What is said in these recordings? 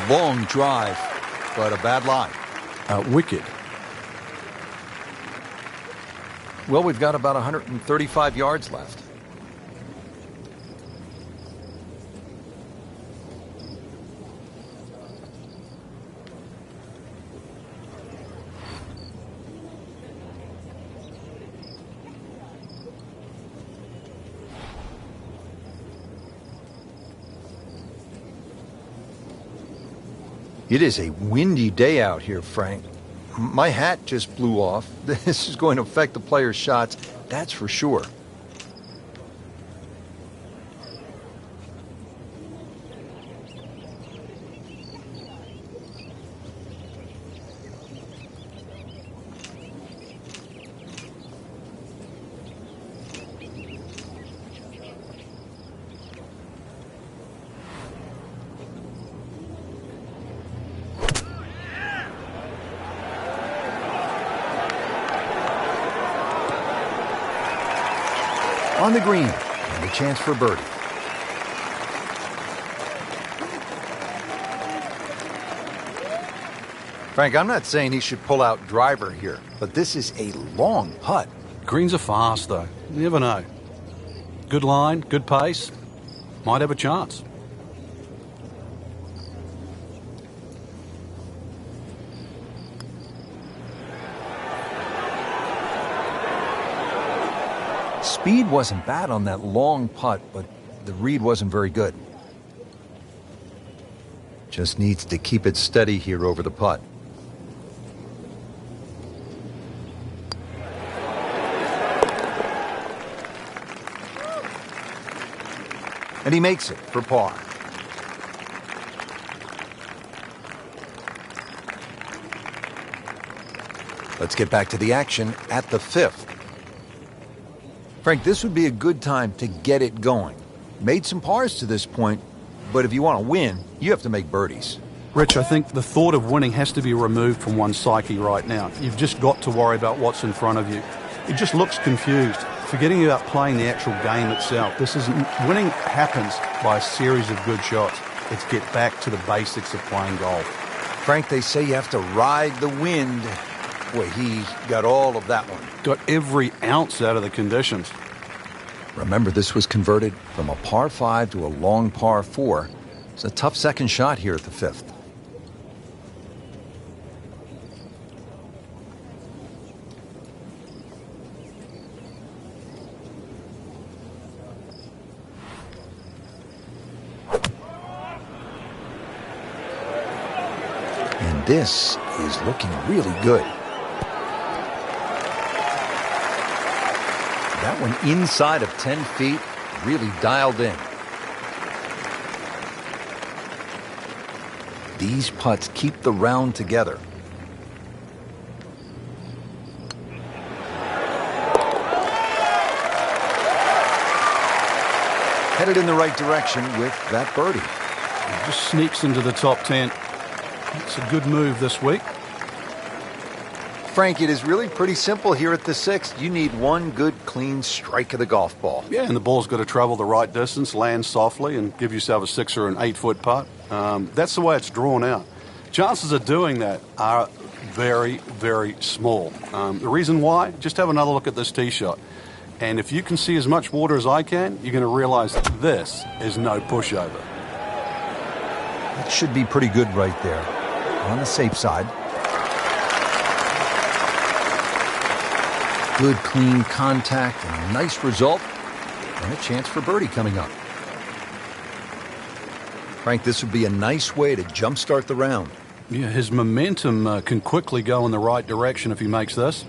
long drive, but a bad lie. Wicked. Well, we've got about 135 yards left. It is a windy day out here, Frank. My hat just blew off. This is going to affect the players' shots, that's for sure. On the green, and a chance for birdie. Frank, I'm not saying he should pull out driver here, but this is a long putt. Greens are fast, though. You never know. Good line, good pace. Might have a chance. Speed wasn't bad on that long putt, but the read wasn't very good. Just needs to keep it steady here over the putt. And he makes it for par. Let's get back to the action at the 5th. Frank, this would be a good time to get it going. Made some pars to this point, but if you want to win, you have to make birdies. Rich, I think the thought of winning has to be removed from one's psyche right now. You've just got to worry about what's in front of you. It just looks confused, forgetting about playing the actual game itself. Winning happens by a series of good shots. Let's get back to the basics of playing golf. Frank, they say you have to ride the wind. Boy, he got all of that one. Got every ounce out of the conditions. Remember, this was converted from a par 5 to a long par 4. It's a tough second shot here at the 5th. And this is looking really good. That one inside of 10 feet, really dialed in. These putts keep the round together. Headed in the right direction with that birdie. It just sneaks into the top 10. It's a good move this week. Frank, it is really pretty simple here at the 6th. You need one good, clean strike of the golf ball. Yeah, and the ball's got to travel the right distance, land softly, and give yourself a 6 or an 8-foot putt. That's the way it's drawn out. Chances of doing that are very, very small. The reason why? Just have another look at this tee shot. And if you can see as much water as I can, you're going to realize that this is no pushover. That should be pretty good right there. On the safe side. Good, clean contact, and a nice result, and a chance for birdie coming up. Frank, this would be a nice way to jumpstart the round. Yeah, his momentum can quickly go in the right direction if he makes this.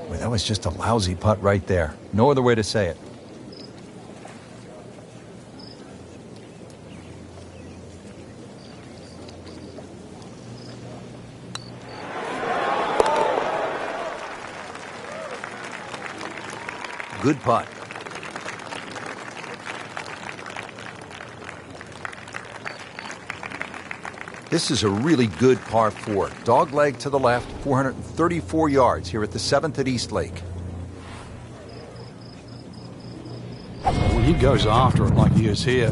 Well, that was just a lousy putt right there. No other way to say it. Good putt. This is a really good par 4. Dogleg to the left, 434 yards here at the 7th at East Lake. When he goes after it like he is here.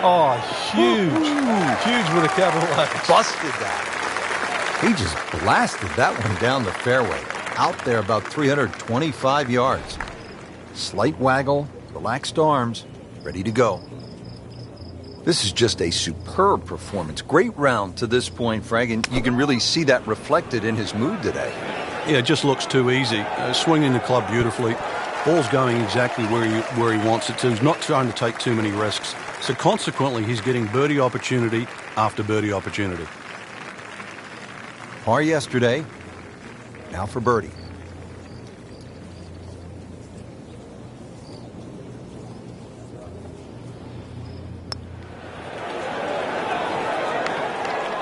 Oh, huge. Huge with a capital H. Busted that. He just blasted that one down the fairway. Out there about 325 yards. Slight waggle, relaxed arms, ready to go. This is just a superb performance. Great round to this point, Frank, and you can really see that reflected in his mood today. Yeah, it just looks too easy. Swinging the club beautifully. Ball's going exactly where he wants it to. He's not trying to take too many risks. So consequently, he's getting birdie opportunity after birdie opportunity. Par yesterday, now for birdie.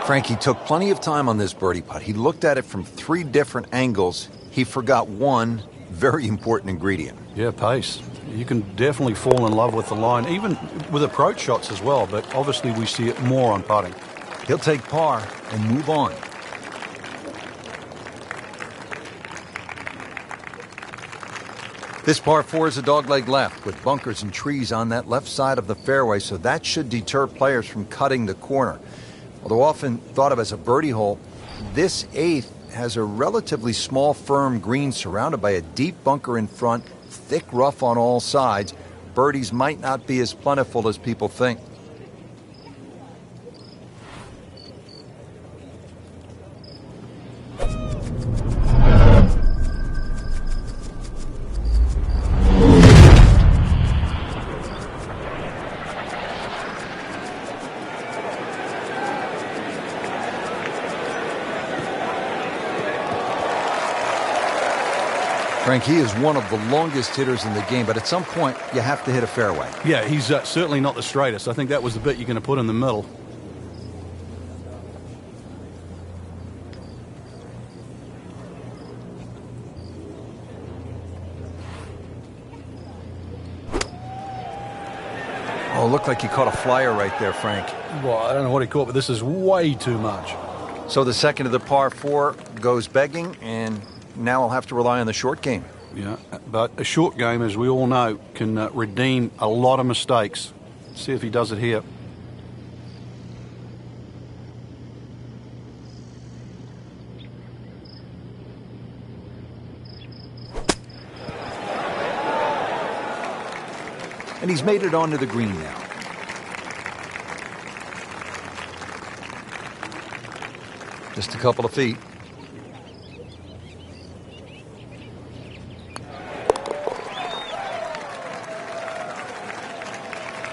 Frankie took plenty of time on this birdie putt. He looked at it from 3 different angles. He forgot one very important ingredient. Yeah, pace. You can definitely fall in love with the line, even with approach shots as well, but obviously we see it more on putting. He'll take par and move on. This par 4 is a dogleg left with bunkers and trees on that left side of the fairway, so that should deter players from cutting the corner. Although often thought of as a birdie hole, this 8th has a relatively small, firm green surrounded by a deep bunker in front, thick rough on all sides. Birdies might not be as plentiful as people think. Frank, he is one of the longest hitters in the game, but at some point, you have to hit a fairway. Yeah, he's certainly not the straightest. I think that was the bit you're going to put in the middle. Oh, looked like he caught a flyer right there, Frank. Well, I don't know what he caught, but this is way too much. So the second of the par 4 goes begging, and now I'll have to rely on the short game. Yeah, but a short game, as we all know, can redeem a lot of mistakes. See if he does it here. And he's made it onto the green now. Just a couple of feet.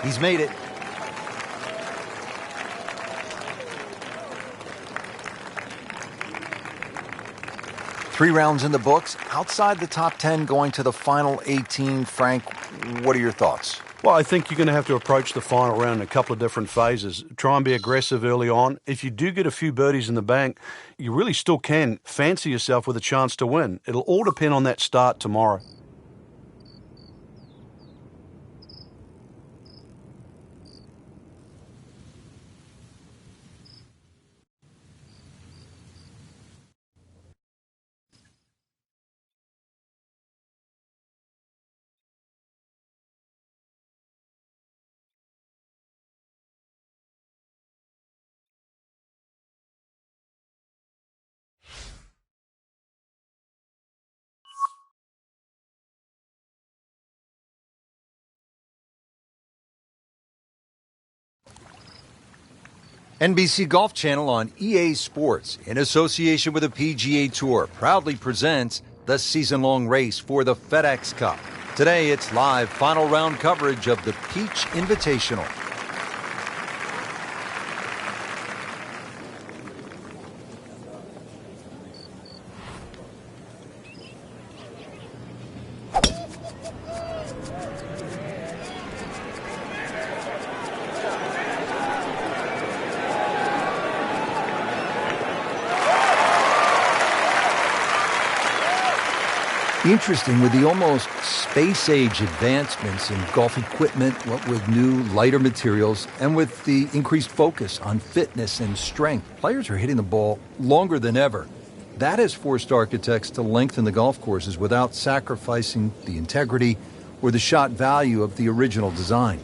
He's made it. Three rounds in the books. Outside the top 10 going to the final 18. Frank, what are your thoughts? Well, I think you're going to have to approach the final round in a couple of different phases. Try and be aggressive early on. If you do get a few birdies in the bank, you really still can fancy yourself with a chance to win. It'll all depend on that start tomorrow. NBC Golf Channel on EA Sports, in association with the PGA Tour, proudly presents the season-long race for the FedEx Cup. Today, it's live final round coverage of the Peach Invitational. Interesting, with the almost space-age advancements in golf equipment, what with new, lighter materials, and with the increased focus on fitness and strength, players are hitting the ball longer than ever. That has forced architects to lengthen the golf courses without sacrificing the integrity or the shot value of the original design.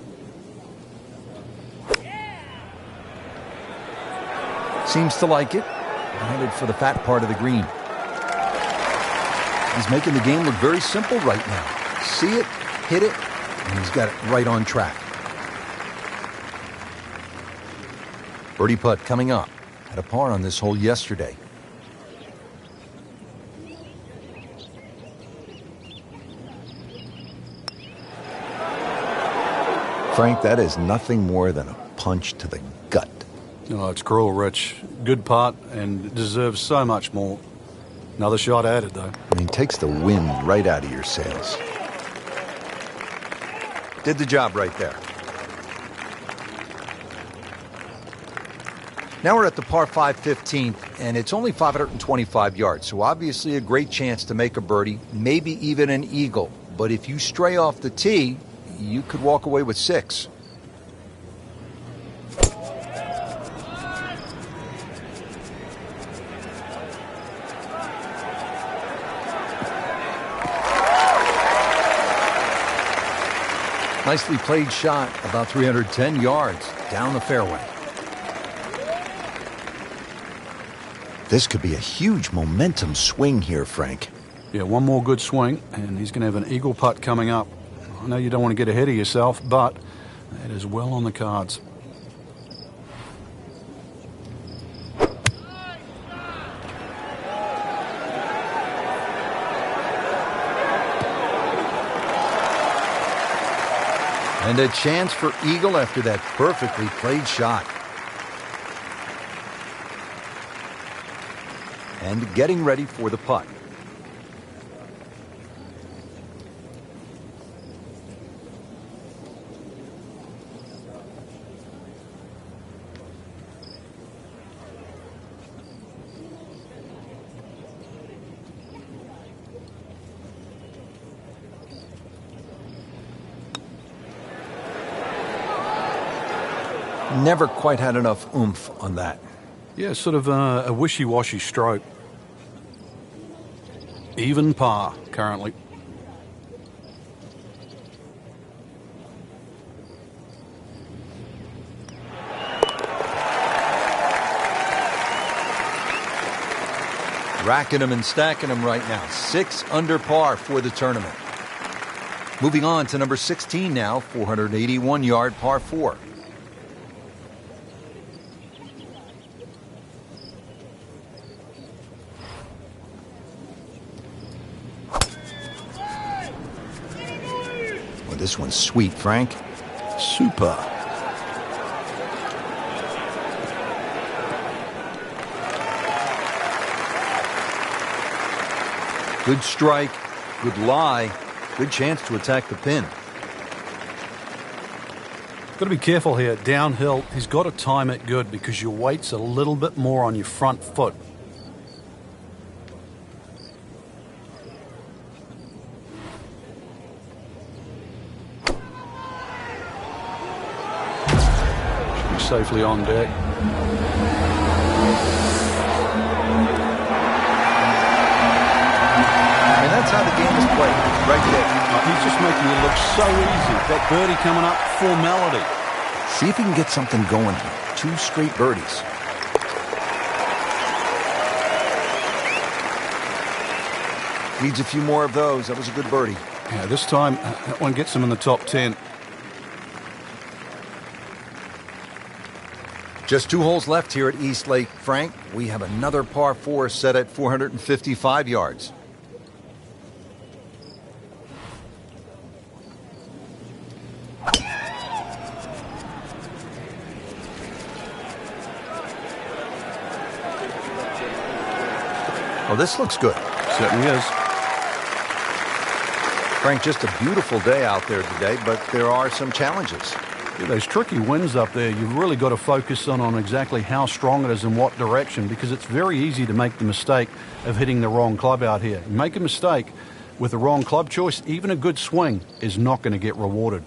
Seems to like it. Headed for the fat part of the green. He's making the game look very simple right now. See it, hit it, and he's got it right on track. Birdie putt coming up. Had a par on this hole yesterday. Frank, that is nothing more than a punch to the gut. Oh, it's cruel, Rich. Good putt and deserves so much more. Another shot added, though. I mean, takes the wind right out of your sails. Did the job right there. Now we're at the par 5 15th, and it's only 525 yards, so obviously a great chance to make a birdie, maybe even an eagle. But if you stray off the tee, you could walk away with 6. Nicely played shot, about 310 yards down the fairway. This could be a huge momentum swing here, Frank. Yeah, one more good swing, and he's going to have an eagle putt coming up. I know you don't want to get ahead of yourself, but it is well on the cards. And a chance for eagle after that perfectly played shot. And getting ready for the putt. Never quite had enough oomph on that. Yeah, sort of a wishy-washy stroke. Even par, currently. Racking them and stacking them right now. 6 under par for the tournament. Moving on to number 16 now, 481-yard par 4. This one's sweet, Frank. Super. Good strike, good lie, good chance to attack the pin. Got to be careful here. Downhill, he's got to time it good because your weight's a little bit more on your front foot. Safely on deck. And that's how the game is played, right there. He's just making it look so easy. That birdie coming up, formality. See if he can get something going here. 2 straight birdies. Needs a few more of those. That was a good birdie. Yeah, this time, that one gets him in the top 10. Just 2 holes left here at East Lake. Frank, we have another par 4 set at 455 yards. Oh, this looks good. Certainly is. Frank, just a beautiful day out there today, but there are some challenges. Yeah, those tricky winds up there, you've really got to focus on exactly how strong it is and what direction, because it's very easy to make the mistake of hitting the wrong club out here. You make a mistake, With the wrong club choice, even a good swing is not going to get rewarded.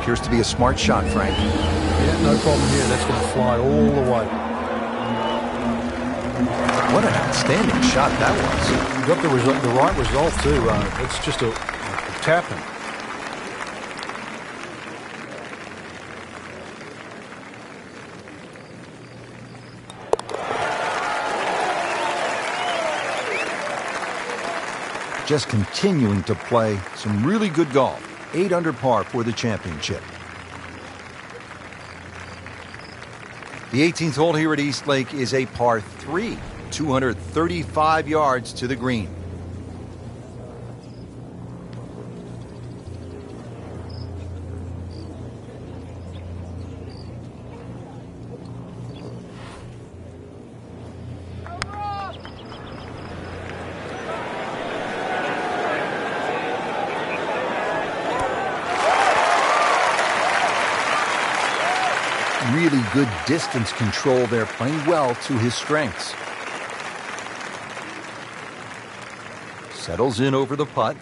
Appears to be a smart shot, Frank. Yeah, no problem here. That's going to fly all the way. What an outstanding shot that was. You got the right result too. It's just a tapping. Just continuing to play some really good golf. 8 under par for the championship. The 18th hole here at East Lake is a par 3, 235 yards to the green. Really good distance control there, playing well to his strengths. Settles in over the putt.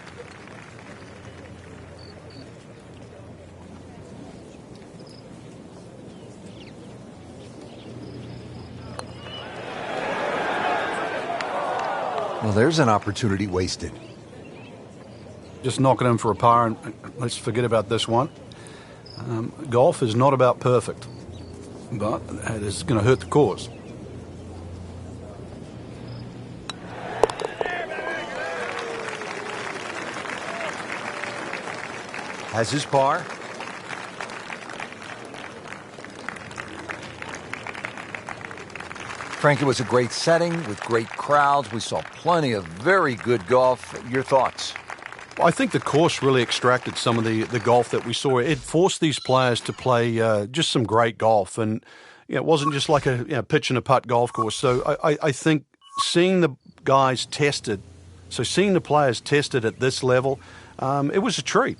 Well, there's an opportunity wasted. Just knocking him for a par, and let's forget about this one. Golf is not about perfect, but it is going to hurt the cause. Has his par. Frank, it was a great setting with great crowds. We saw plenty of very good golf. Your thoughts? I think the course really extracted some of the golf that we saw. It forced these players to play just some great golf, and it wasn't just like a pitch and a putt golf course. So I think seeing the guys tested, seeing the players tested at this level, it was a treat.